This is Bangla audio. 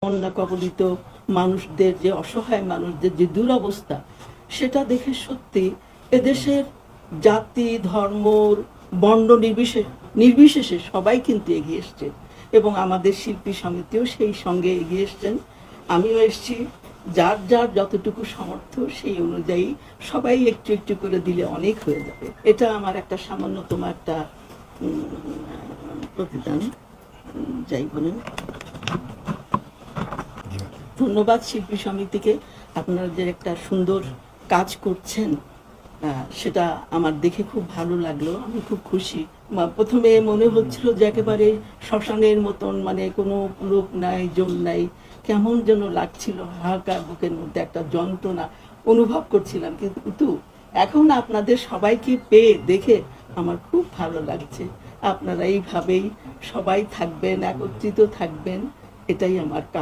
বন্যা কবলিত মানুষদের যে অসহায় মানুষদের যে দুরবস্থা, সেটা দেখে সত্যি এদেশের জাতি ধর্ম বর্ণ নির্বিশেষে সবাই কিন্তু এগিয়ে এসছে এবং আমাদের শিল্পী সমিতিও সেই সঙ্গে এগিয়ে এসছেন। আমিও এসছি, যার যার যতটুকু সামর্থ্য সেই অনুযায়ী সবাই একটু একটু করে দিলে অনেক হয়ে যাবে। এটা আমার একটা সামান্যতম একটা প্রতিদান, যাই বলেন। ধন্যবাদ শিল্পী সমিতিকে, আপনারা যে একটা সুন্দর কাজ করছেন সেটা আমার দেখে খুব ভালো লাগলো, আমি খুব খুশি। প্রথমে মনে হচ্ছিল যে একেবারে শ্মশানের মতন, মানে কোনো লোক নাই জন নাই, কেমন যেন লাগছিল, হাহাকার, বুকের মধ্যে একটা যন্ত্রণা অনুভব করছিলাম। কিন্তু এখন আপনাদের সবাইকে পেয়ে দেখে আমার খুব ভালো লাগছে। আপনারা এইভাবেই সবাই থাকবেন, একত্রিত থাকবেন, এটাই আমার কাম্য।